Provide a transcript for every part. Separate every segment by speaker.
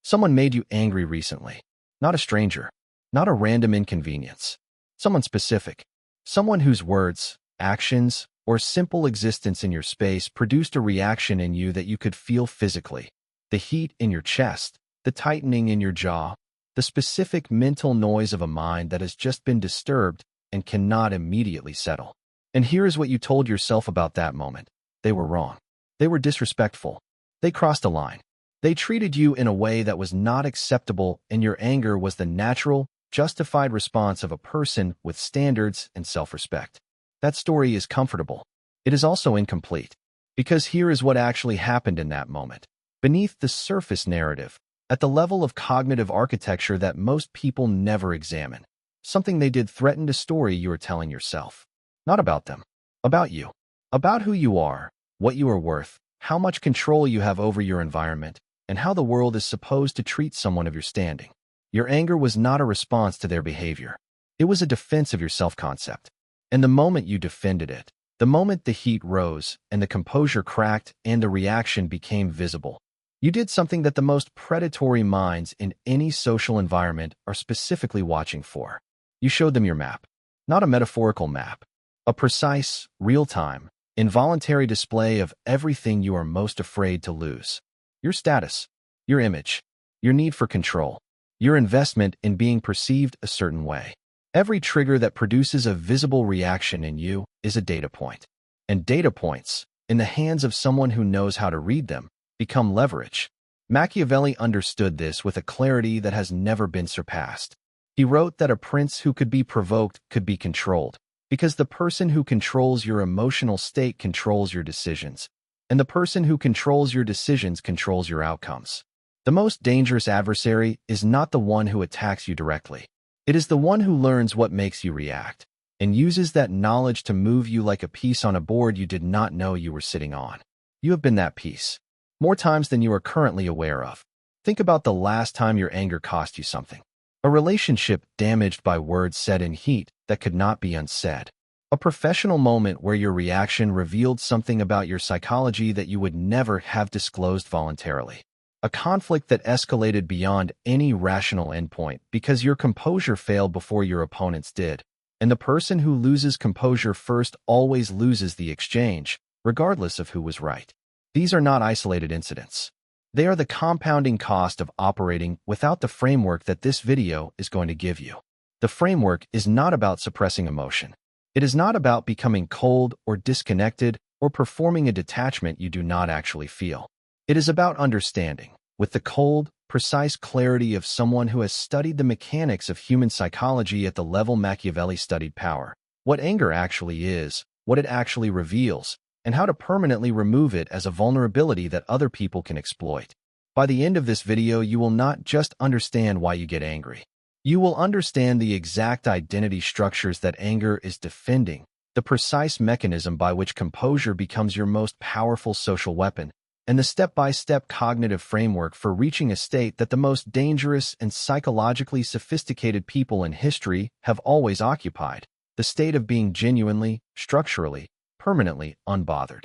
Speaker 1: Someone made you angry recently. Not a stranger. Not a random inconvenience. Someone specific. Someone whose words, actions, or simple existence in your space produced a reaction in you that you could feel physically. The heat in your chest, the tightening in your jaw, the specific mental noise of a mind that has just been disturbed and cannot immediately settle. And here is what you told yourself about that moment. They were wrong. They were disrespectful. They crossed a line. They treated you in a way that was not acceptable, and your anger was the natural, justified response of a person with standards and self-respect. That story is comfortable. It is also incomplete. Because here is what actually happened in that moment. Beneath the surface narrative, at the level of cognitive architecture that most people never examine, something they did threatened a story you are telling yourself. Not about them. About you. About who you are, what you are worth, how much control you have over your environment, and how the world is supposed to treat someone of your standing. Your anger was not a response to their behavior. It was a defense of your self-concept. And the moment you defended it, the moment the heat rose and the composure cracked and the reaction became visible, you did something that the most predatory minds in any social environment are specifically watching for. You showed them your map. Not a metaphorical map. A precise, real-time, involuntary display of everything you are most afraid to lose. Your status, your image, your need for control, your investment in being perceived a certain way. Every trigger that produces a visible reaction in you is a data point. And data points, in the hands of someone who knows how to read them, become leverage. Machiavelli understood this with a clarity that has never been surpassed. He wrote that a prince who could be provoked could be controlled, because the person who controls your emotional state controls your decisions, and the person who controls your decisions controls your outcomes. The most dangerous adversary is not the one who attacks you directly. It is the one who learns what makes you react, and uses that knowledge to move you like a piece on a board you did not know you were sitting on. You have been that piece, more times than you are currently aware of. Think about the last time your anger cost you something. A relationship damaged by words said in heat that could not be unsaid. A professional moment where your reaction revealed something about your psychology that you would never have disclosed voluntarily. A conflict that escalated beyond any rational endpoint because your composure failed before your opponent's did. And the person who loses composure first always loses the exchange, regardless of who was right. These are not isolated incidents. They are the compounding cost of operating without the framework that this video is going to give you. The framework is not about suppressing emotion. It is not about becoming cold or disconnected or performing a detachment you do not actually feel. It is about understanding, with the cold, precise clarity of someone who has studied the mechanics of human psychology at the level Machiavelli studied power, what anger actually is, what it actually reveals, and how to permanently remove it as a vulnerability that other people can exploit. By the end of this video, you will not just understand why you get angry. You will understand the exact identity structures that anger is defending, the precise mechanism by which composure becomes your most powerful social weapon, and the step-by-step cognitive framework for reaching a state that the most dangerous and psychologically sophisticated people in history have always occupied, the state of being genuinely, structurally, permanently unbothered.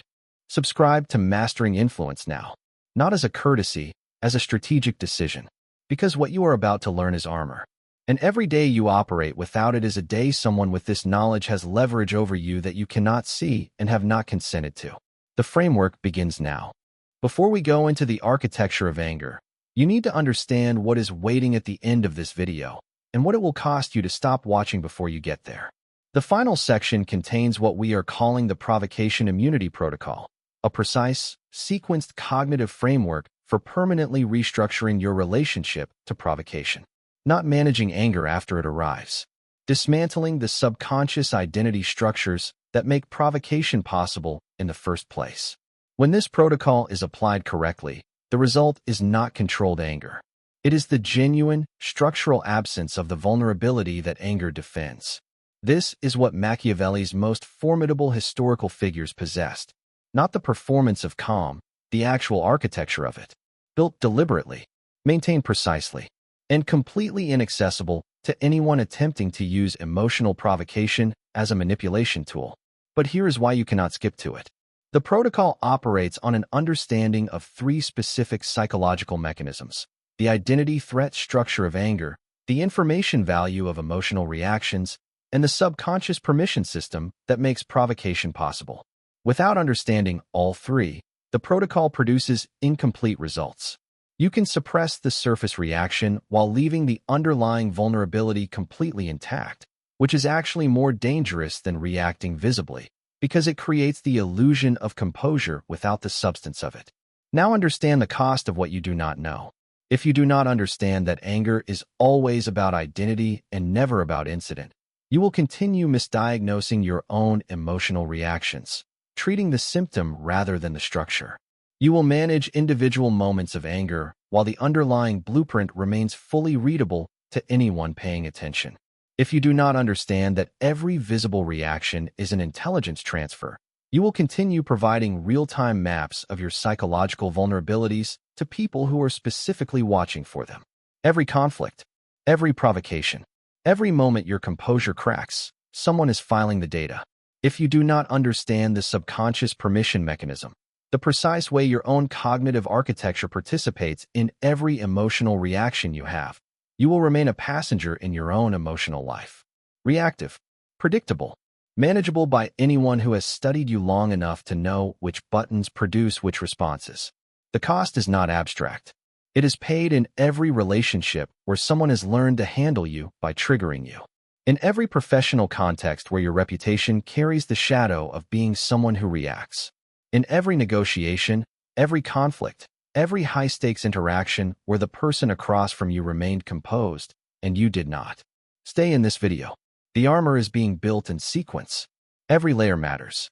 Speaker 1: Subscribe to Mastering Influence now, not as a courtesy, as a strategic decision, because what you are about to learn is armor. And every day you operate without it is a day someone with this knowledge has leverage over you that you cannot see and have not consented to. The framework begins now. Before we go into the architecture of anger, you need to understand what is waiting at the end of this video and what it will cost you to stop watching before you get there. The final section contains what we are calling the provocation immunity protocol, a precise, sequenced cognitive framework for permanently restructuring your relationship to provocation. Not managing anger after it arrives. Dismantling the subconscious identity structures that make provocation possible in the first place. When this protocol is applied correctly, the result is not controlled anger. It is the genuine, structural absence of the vulnerability that anger defends. This is what Machiavelli's most formidable historical figures possessed. Not the performance of calm, the actual architecture of it. Built deliberately, maintained precisely, and completely inaccessible to anyone attempting to use emotional provocation as a manipulation tool. But here is why you cannot skip to it. The protocol operates on an understanding of three specific psychological mechanisms: the identity threat structure of anger, the information value of emotional reactions, and the subconscious permission system that makes provocation possible. Without understanding all three, the protocol produces incomplete results. You can suppress the surface reaction while leaving the underlying vulnerability completely intact, which is actually more dangerous than reacting visibly, because it creates the illusion of composure without the substance of it. Now understand the cost of what you do not know. If you do not understand that anger is always about identity and never about incident, you will continue misdiagnosing your own emotional reactions, treating the symptom rather than the structure. You will manage individual moments of anger while the underlying blueprint remains fully readable to anyone paying attention. If you do not understand that every visible reaction is an intelligence transfer, you will continue providing real-time maps of your psychological vulnerabilities to people who are specifically watching for them. Every conflict, every provocation, every moment your composure cracks, someone is filing the data. If you do not understand the subconscious permission mechanism, the precise way your own cognitive architecture participates in every emotional reaction you have, you will remain a passenger in your own emotional life. Reactive, predictable, manageable by anyone who has studied you long enough to know which buttons produce which responses. The cost is not abstract. It is paid in every relationship where someone has learned to handle you by triggering you. In every professional context where your reputation carries the shadow of being someone who reacts. In every negotiation, every conflict, every high-stakes interaction where the person across from you remained composed and you did not. Stay in this video. The armor is being built in sequence. Every layer matters.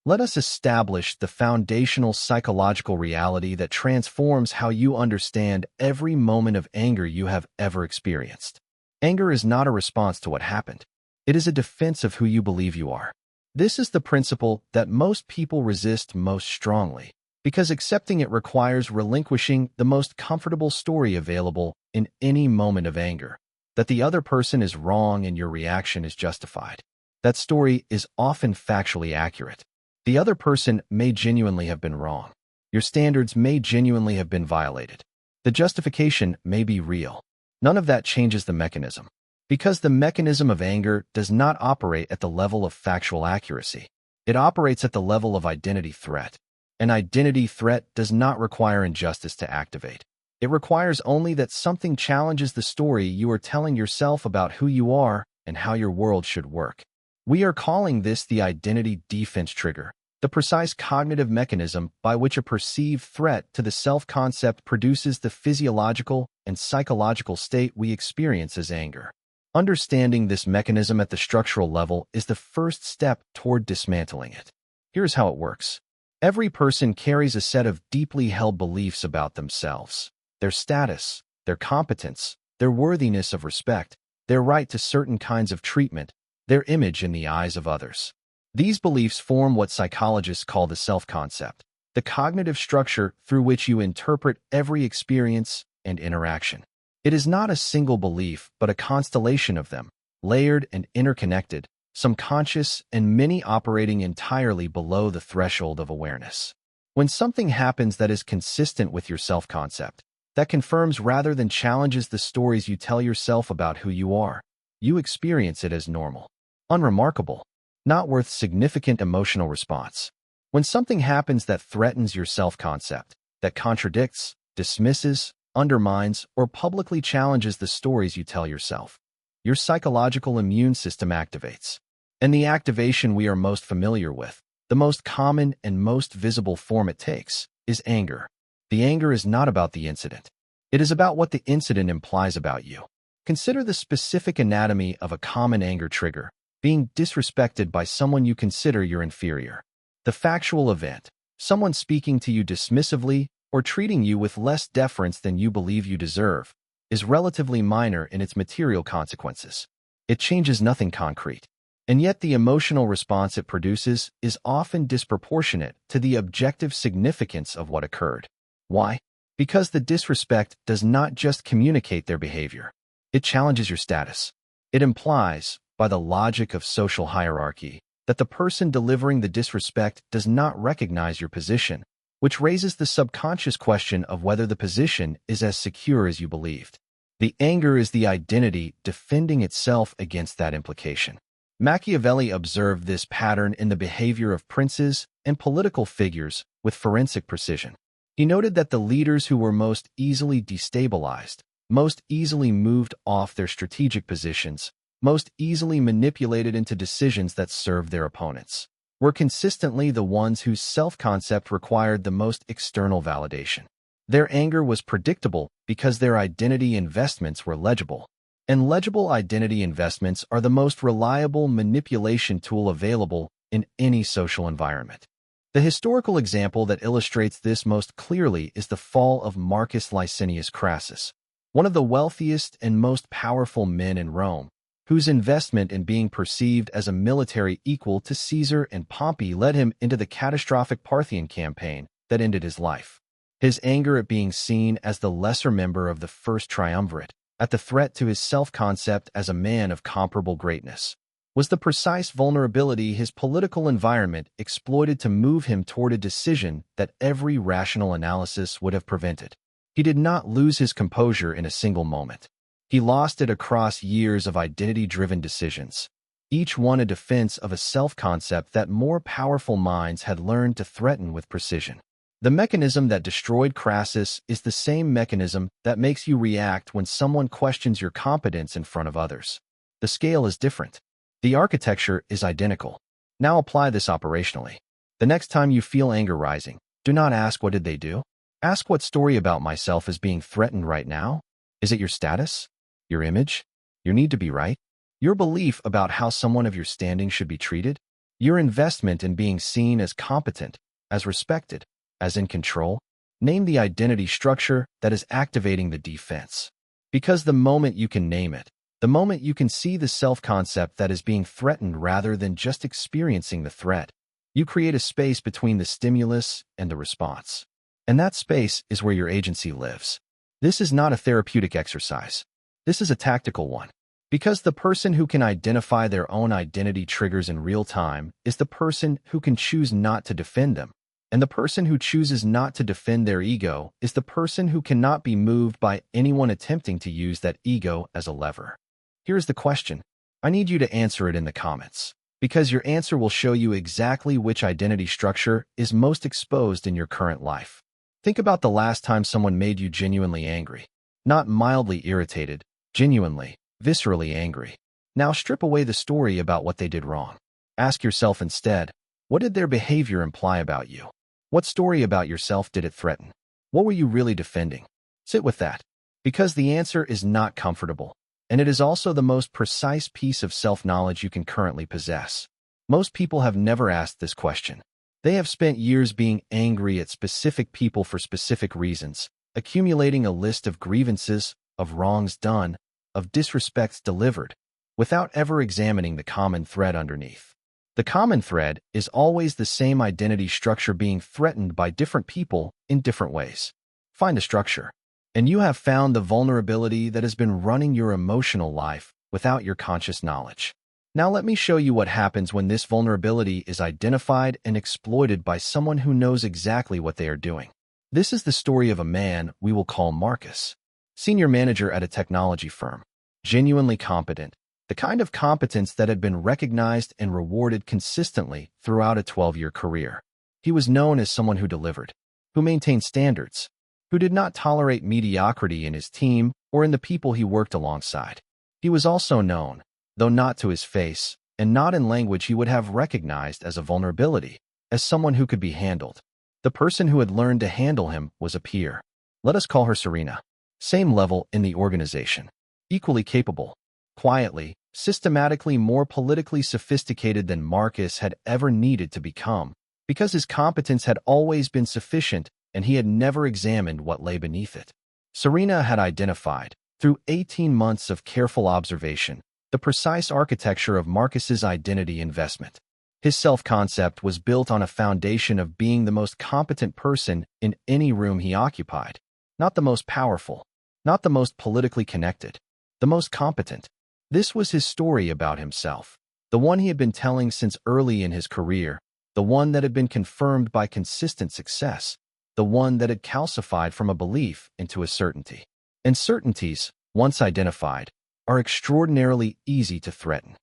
Speaker 1: Let us establish the foundational psychological reality that transforms how you understand every moment of anger you have ever experienced. Anger is not a response to what happened. It is a defense of who you believe you are. This is the principle that most people resist most strongly, because accepting it requires relinquishing the most comfortable story available in any moment of anger, that the other person is wrong and your reaction is justified. That story is often factually accurate. The other person may genuinely have been wrong. Your standards may genuinely have been violated. The justification may be real. None of that changes the mechanism. Because the mechanism of anger does not operate at the level of factual accuracy. It operates at the level of identity threat. An identity threat does not require injustice to activate. It requires only that something challenges the story you are telling yourself about who you are and how your world should work. We are calling this the identity defense trigger, the precise cognitive mechanism by which a perceived threat to the self-concept produces the physiological and psychological state we experience as anger. Understanding this mechanism at the structural level is the first step toward dismantling it. Here's how it works. Every person carries a set of deeply held beliefs about themselves, their status, their competence, their worthiness of respect, their right to certain kinds of treatment, their image in the eyes of others. These beliefs form what psychologists call the self-concept, the cognitive structure through which you interpret every experience and interaction. It is not a single belief, but a constellation of them, layered and interconnected, some conscious and many operating entirely below the threshold of awareness. When something happens that is consistent with your self-concept, that confirms rather than challenges the stories you tell yourself about who you are, you experience it as normal, unremarkable, not worth significant emotional response. When something happens that threatens your self-concept, that contradicts, dismisses, undermines, or publicly challenges the stories you tell yourself, your psychological immune system activates. And the activation we are most familiar with, the most common and most visible form it takes, is anger. The anger is not about the incident. It is about what the incident implies about you. Consider the specific anatomy of a common anger trigger, being disrespected by someone you consider your inferior. The factual event, someone speaking to you dismissively or treating you with less deference than you believe you deserve, is relatively minor in its material consequences. It changes nothing concrete. And yet the emotional response it produces is often disproportionate to the objective significance of what occurred. Why? Because the disrespect does not just communicate their behavior. It challenges your status. It implies, by the logic of social hierarchy, that the person delivering the disrespect does not recognize your position, which raises the subconscious question of whether the position is as secure as you believed. The anger is the identity defending itself against that implication. Machiavelli observed this pattern in the behavior of princes and political figures with forensic precision. He noted that the leaders who were most easily destabilized, most easily moved off their strategic positions, most easily manipulated into decisions that served their opponents, were consistently the ones whose self-concept required the most external validation. Their anger was predictable because their identity investments were legible. And legible identity investments are the most reliable manipulation tool available in any social environment. The historical example that illustrates this most clearly is the fall of Marcus Licinius Crassus, one of the wealthiest and most powerful men in Rome, whose investment in being perceived as a military equal to Caesar and Pompey led him into the catastrophic Parthian campaign that ended his life. His anger at being seen as the lesser member of the first triumvirate, at the threat to his self-concept as a man of comparable greatness, was the precise vulnerability his political environment exploited to move him toward a decision that every rational analysis would have prevented. He did not lose his composure in a single moment. He lost it across years of identity-driven decisions, each one a defense of a self-concept that more powerful minds had learned to threaten with precision. The mechanism that destroyed Crassus is the same mechanism that makes you react when someone questions your competence in front of others. The scale is different. The architecture is identical. Now apply this operationally. The next time you feel anger rising, do not ask what did they do? Ask what story about myself is being threatened right now? Is it your status? Your image? Your need to be right? Your belief about how someone of your standing should be treated? Your investment in being seen as competent, as respected, as in control? Name the identity structure that is activating the defense. Because the moment you can name it, the moment you can see the self-concept that is being threatened rather than just experiencing the threat, you create a space between the stimulus and the response. And that space is where your agency lives. This is not a therapeutic exercise. This is a tactical one. Because the person who can identify their own identity triggers in real time is the person who can choose not to defend them. And the person who chooses not to defend their ego is the person who cannot be moved by anyone attempting to use that ego as a lever. Here's the question. I need you to answer it in the comments, because your answer will show you exactly which identity structure is most exposed in your current life. Think about the last time someone made you genuinely angry. Not mildly irritated, genuinely, viscerally angry. Now strip away the story about what they did wrong. Ask yourself instead, what did their behavior imply about you? What story about yourself did it threaten? What were you really defending? Sit with that, because the answer is not comfortable, and it is also the most precise piece of self-knowledge you can currently possess. Most people have never asked this question. They have spent years being angry at specific people for specific reasons, accumulating a list of grievances, of wrongs done, of disrespects delivered, without ever examining the common thread underneath. The common thread is always the same identity structure being threatened by different people in different ways. Find a structure, and you have found the vulnerability that has been running your emotional life without your conscious knowledge. Now let me show you what happens when this vulnerability is identified and exploited by someone who knows exactly what they are doing. This is the story of a man we will call Marcus, senior manager at a technology firm, genuinely competent, the kind of competence that had been recognized and rewarded consistently throughout a 12-year career. He was known as someone who delivered, who maintained standards, who did not tolerate mediocrity in his team or in the people he worked alongside. He was also known, though not to his face, and not in language he would have recognized as a vulnerability, as someone who could be handled. The person who had learned to handle him was a peer. Let us call her Serena. Same level in the organization. Equally capable. Quietly, systematically more politically sophisticated than Marcus had ever needed to become, because his competence had always been sufficient and he had never examined what lay beneath it. Serena had identified, through 18 months of careful observation, the precise architecture of Marcus's identity investment. His self-concept was built on a foundation of being the most competent person in any room he occupied, not the most powerful, not the most politically connected, the most competent. This was his story about himself, the one he had been telling since early in his career, the one that had been confirmed by consistent success, the one that had calcified from a belief into a certainty. And certainties, once identified, are extraordinarily easy to threaten.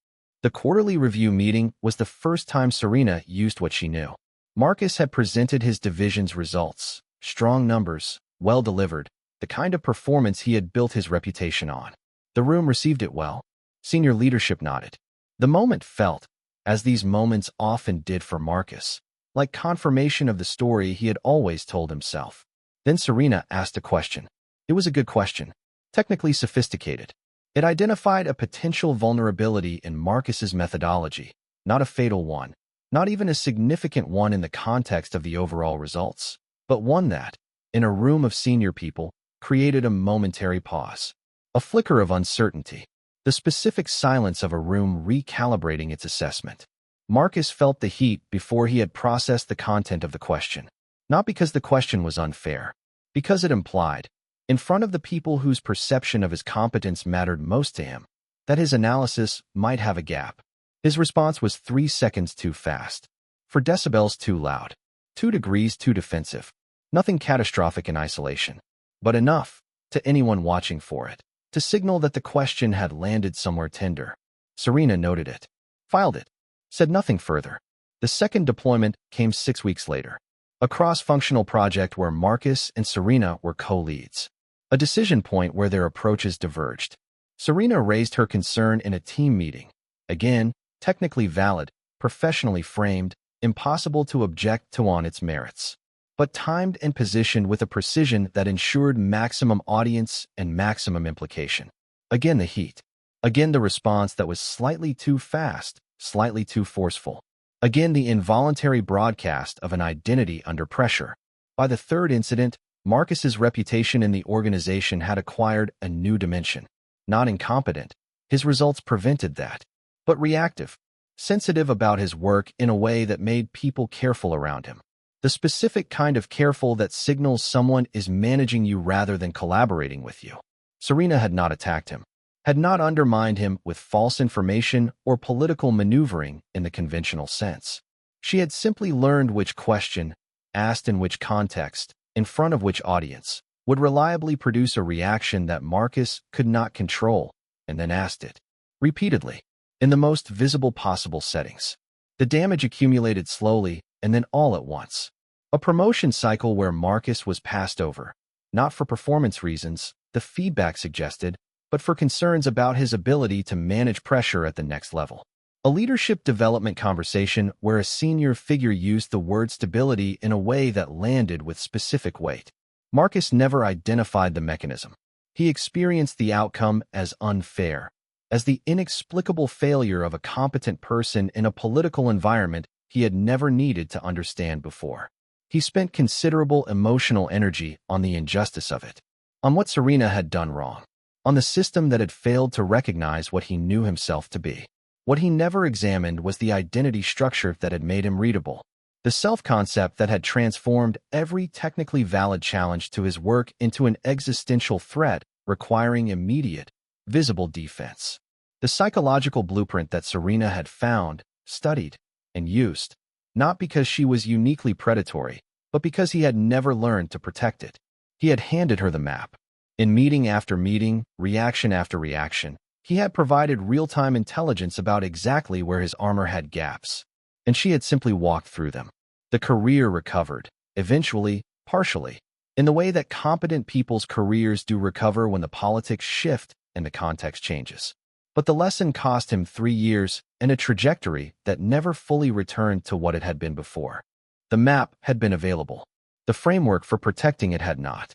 Speaker 1: The quarterly review meeting was the first time Serena used what she knew. Marcus had presented his division's results, strong numbers, well delivered, the kind of performance he had built his reputation on. The room received it well. Senior leadership nodded. The moment felt, as these moments often did for Marcus, like confirmation of the story he had always told himself. Then Serena asked a question. It was a good question, technically sophisticated. It identified a potential vulnerability in Marcus's methodology, not a fatal one, not even a significant one in the context of the overall results, but one that, in a room of senior people, created a momentary pause. A flicker of uncertainty, the specific silence of a room recalibrating its assessment. Marcus felt the heat before he had processed the content of the question. Not because the question was unfair, because it implied, in front of the people whose perception of his competence mattered most to him, that his analysis might have a gap. His response was 3 seconds too fast, 4 decibels too loud, 2 degrees too defensive. Nothing catastrophic in isolation, but enough, to anyone watching for it, to signal that the question had landed somewhere tender. Serena noted it, filed it, said nothing further. The second deployment came 6 weeks later. A cross-functional project where Marcus and Serena were co-leads. A decision point where their approaches diverged. Serena raised her concern in a team meeting. Again, technically valid, professionally framed, impossible to object to on its merits, but timed and positioned with a precision that ensured maximum audience and maximum implication. Again the heat. Again the response that was slightly too fast, slightly too forceful. Again the involuntary broadcast of an identity under pressure. By the third incident, Marcus's reputation in the organization had acquired a new dimension. Not incompetent, his results prevented that, but reactive, sensitive about his work in a way that made people careful around him. The specific kind of careful that signals someone is managing you rather than collaborating with you. Serena had not attacked him, had not undermined him with false information or political maneuvering in the conventional sense. She had simply learned which question, asked in which context, in front of which audience, would reliably produce a reaction that Marcus could not control, and then asked it. Repeatedly, in the most visible possible settings. The damage accumulated slowly, and then all at once. A promotion cycle where Marcus was passed over, not for performance reasons, the feedback suggested, but for concerns about his ability to manage pressure at the next level. A leadership development conversation where a senior figure used the word stability in a way that landed with specific weight. Marcus never identified the mechanism. He experienced the outcome as unfair, as the inexplicable failure of a competent person in a political environment he had never needed to understand before. He spent considerable emotional energy on the injustice of it, on what Serena had done wrong, on the system that had failed to recognize what he knew himself to be. What he never examined was the identity structure that had made him readable, the self-concept that had transformed every technically valid challenge to his work into an existential threat requiring immediate, visible defense. The psychological blueprint that Serena had found, studied, and used, not because she was uniquely predatory, but because he had never learned to protect it. He had handed her the map. In meeting after meeting, reaction after reaction, he had provided real-time intelligence about exactly where his armor had gaps, and she had simply walked through them. The career recovered, eventually, partially, in the way that competent people's careers do recover when the politics shift and the context changes. But the lesson cost him 3 years and a trajectory that never fully returned to what it had been before. The map had been available. The framework for protecting it had not.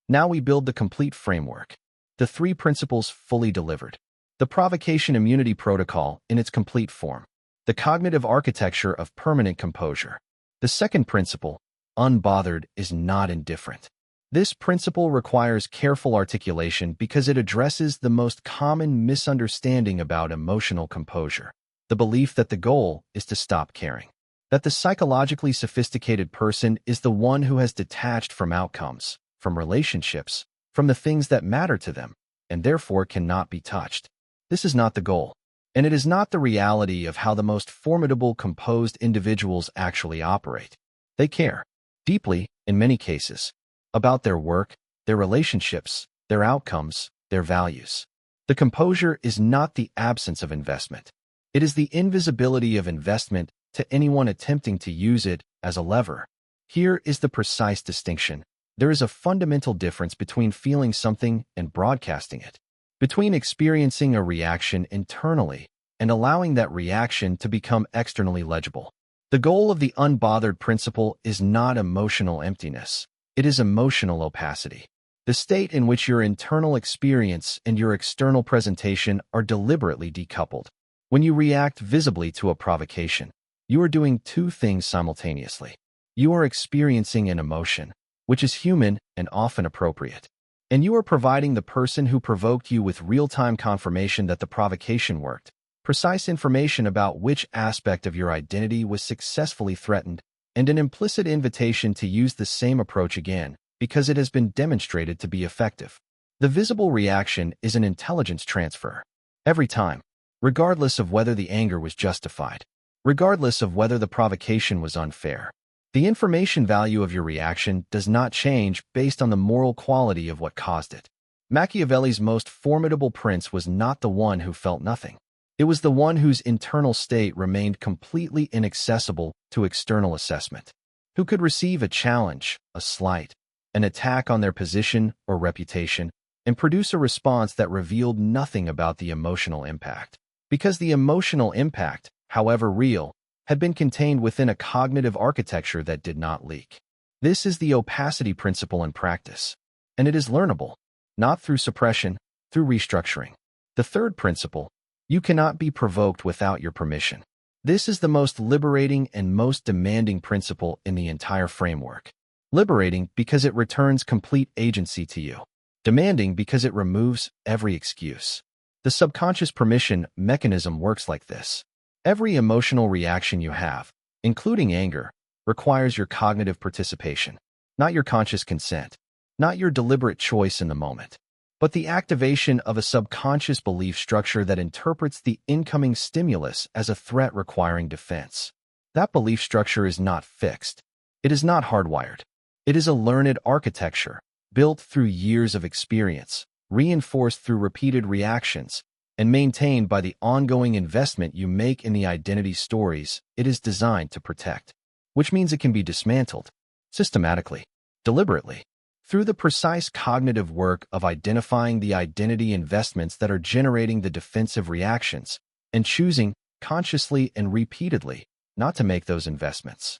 Speaker 1: Now we build the complete framework. The 3 principles fully delivered. The provocation immunity protocol in its complete form. The cognitive architecture of permanent composure. The second principle, unbothered, is not indifferent. This principle requires careful articulation because it addresses the most common misunderstanding about emotional composure. The belief that the goal is to stop caring. That the psychologically sophisticated person is the one who has detached from outcomes, from relationships, from the things that matter to them, and therefore cannot be touched. This is not the goal, and it is not the reality of how the most formidable composed individuals actually operate. They care deeply, in many cases, about their work, their relationships, their outcomes, their values. The composure is not the absence of investment. It is the invisibility of investment to anyone attempting to use it as a lever. Here is the precise distinction. There is a fundamental difference between feeling something and broadcasting it, between experiencing a reaction internally and allowing that reaction to become externally legible. The goal of the unbothered principle is not emotional emptiness. It is emotional opacity. The state in which your internal experience and your external presentation are deliberately decoupled. When you react visibly to a provocation, you are doing two things simultaneously. You are experiencing an emotion, which is human and often appropriate, and you are providing the person who provoked you with real-time confirmation that the provocation worked, precise information about which aspect of your identity was successfully threatened, and an implicit invitation to use the same approach again, because it has been demonstrated to be effective. The visible reaction is an intelligence transfer. Every time, regardless of whether the anger was justified, regardless of whether the provocation was unfair, the information value of your reaction does not change based on the moral quality of what caused it. Machiavelli's most formidable prince was not the one who felt nothing. It was the one whose internal state remained completely inaccessible to external assessment, who could receive a challenge, a slight, an attack on their position or reputation, and produce a response that revealed nothing about the emotional impact. Because the emotional impact, however real, had been contained within a cognitive architecture that did not leak. This is the opacity principle in practice, and it is learnable, not through suppression, through restructuring. The third principle, you cannot be provoked without your permission. This is the most liberating and most demanding principle in the entire framework. Liberating because it returns complete agency to you. Demanding because it removes every excuse. The subconscious permission mechanism works like this. Every emotional reaction you have, including anger, requires your cognitive participation, not your conscious consent, not your deliberate choice in the moment, but the activation of a subconscious belief structure that interprets the incoming stimulus as a threat requiring defense. That belief structure is not fixed. It is not hardwired. It is a learned architecture, built through years of experience, reinforced through repeated reactions, and maintained by the ongoing investment you make in the identity stories it is designed to protect. Which means it can be dismantled, systematically, deliberately, through the precise cognitive work of identifying the identity investments that are generating the defensive reactions, and choosing, consciously and repeatedly, not to make those investments.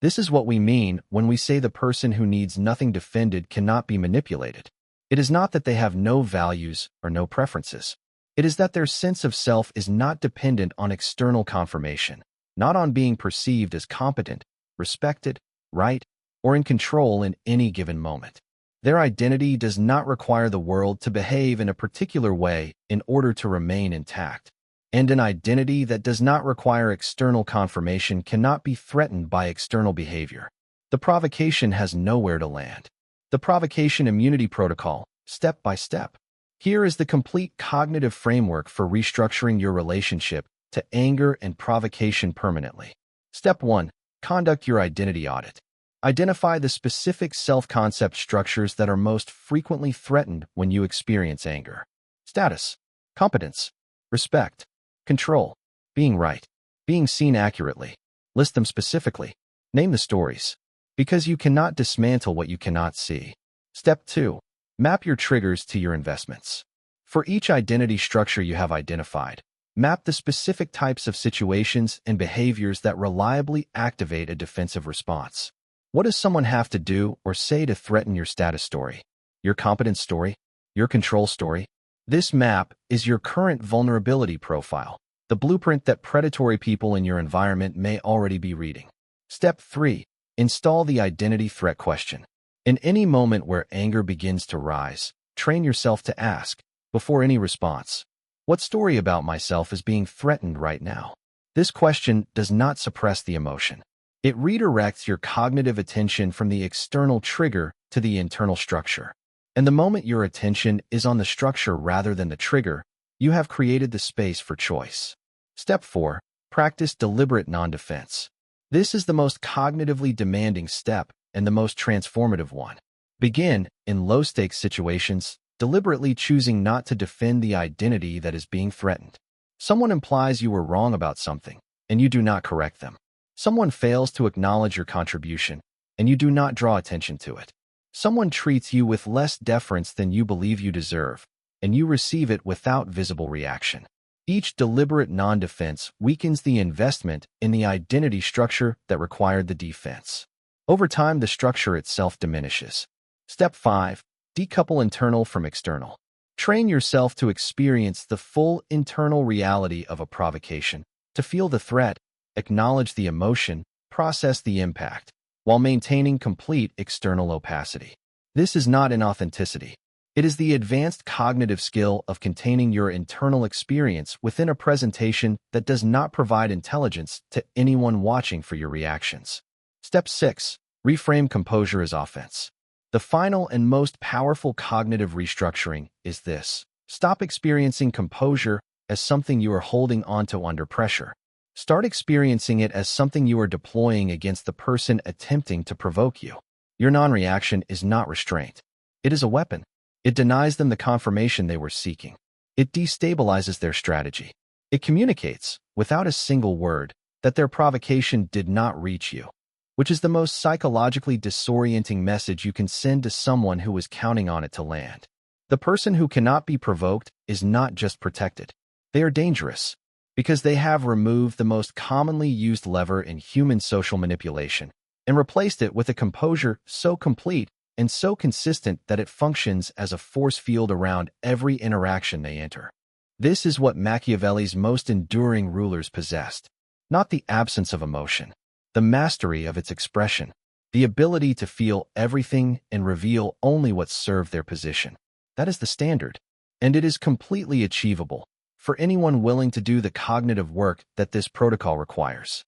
Speaker 1: This is what we mean when we say the person who needs nothing defended cannot be manipulated. It is not that they have no values or no preferences. It is that their sense of self is not dependent on external confirmation, not on being perceived as competent, respected, right, or in control in any given moment. Their identity does not require the world to behave in a particular way in order to remain intact. And an identity that does not require external confirmation cannot be threatened by external behavior. The provocation has nowhere to land. The provocation immunity protocol, step by step. Here is the complete cognitive framework for restructuring your relationship to anger and provocation permanently. Step 1. Conduct your identity audit. Identify the specific self-concept structures that are most frequently threatened when you experience anger. Status, competence, respect, control, being right, being seen accurately. List them specifically. Name the stories. Because you cannot dismantle what you cannot see. Step 2. Map your triggers to your investments. For each identity structure you have identified, map the specific types of situations and behaviors that reliably activate a defensive response. What does someone have to do or say to threaten your status story, your competence story, your control story? This map is your current vulnerability profile, the blueprint that predatory people in your environment may already be reading. Step 3. Install the identity threat question. In any moment where anger begins to rise, train yourself to ask, before any response, what story about myself is being threatened right now? This question does not suppress the emotion. It redirects your cognitive attention from the external trigger to the internal structure. And the moment your attention is on the structure rather than the trigger, you have created the space for choice. Step 4. Practice deliberate non-defense. This is the most cognitively demanding step, and the most transformative one. Begin, in low-stakes situations, deliberately choosing not to defend the identity that is being threatened. Someone implies you were wrong about something, and you do not correct them. Someone fails to acknowledge your contribution, and you do not draw attention to it. Someone treats you with less deference than you believe you deserve, and you receive it without visible reaction. Each deliberate non-defense weakens the investment in the identity structure that required the defense. Over time, the structure itself diminishes. Step 5. Decouple internal from external. Train yourself to experience the full internal reality of a provocation, to feel the threat, acknowledge the emotion, process the impact, while maintaining complete external opacity. This is not inauthenticity. It is the advanced cognitive skill of containing your internal experience within a presentation that does not provide intelligence to anyone watching for your reactions. Step 6. Reframe composure as offense. The final and most powerful cognitive restructuring is this. Stop experiencing composure as something you are holding onto under pressure. Start experiencing it as something you are deploying against the person attempting to provoke you. Your non-reaction is not restraint. It is a weapon. It denies them the confirmation they were seeking. It destabilizes their strategy. It communicates, without a single word, that their provocation did not reach you, which is the most psychologically disorienting message you can send to someone who is counting on it to land. The person who cannot be provoked is not just protected. They are dangerous, because they have removed the most commonly used lever in human social manipulation and replaced it with a composure so complete and so consistent that it functions as a force field around every interaction they enter. This is what Machiavelli's most enduring rulers possessed, not the absence of emotion, the mastery of its expression, the ability to feel everything and reveal only what served their position. That is the standard, and it is completely achievable for anyone willing to do the cognitive work that this protocol requires.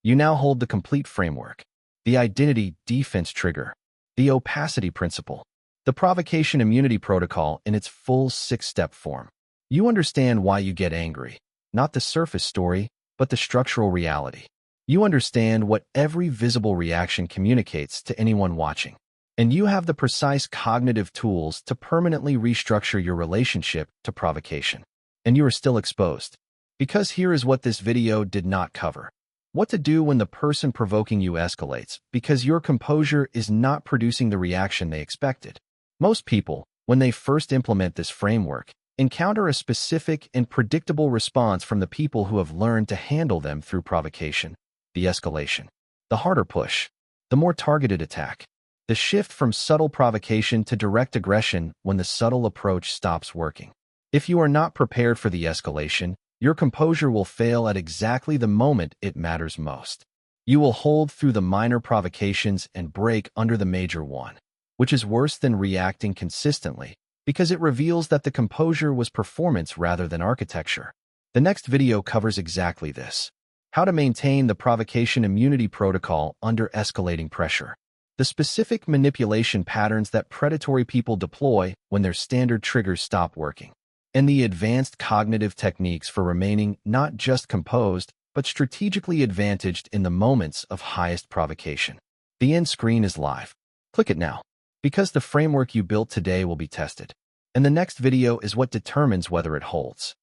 Speaker 1: You now hold the complete framework, the identity defense trigger, the opacity principle, the provocation immunity protocol in its full 6-step form. You understand why you get angry, not the surface story, but the structural reality. You understand what every visible reaction communicates to anyone watching, and you have the precise cognitive tools to permanently restructure your relationship to provocation. And you are still exposed. Because here is what this video did not cover. What to do when the person provoking you escalates, because your composure is not producing the reaction they expected. Most people, when they first implement this framework, encounter a specific and predictable response from the people who have learned to handle them through provocation. The escalation, the harder push, the more targeted attack, the shift from subtle provocation to direct aggression when the subtle approach stops working. If you are not prepared for the escalation, your composure will fail at exactly the moment it matters most. You will hold through the minor provocations and break under the major one, which is worse than reacting consistently, because it reveals that the composure was performance rather than architecture. The next video covers exactly this. How to maintain the provocation immunity protocol under escalating pressure. The specific manipulation patterns that predatory people deploy when their standard triggers stop working, and the advanced cognitive techniques for remaining not just composed, but strategically advantaged in the moments of highest provocation. The end screen is live. Click it now, because the framework you built today will be tested, and the next video is what determines whether it holds.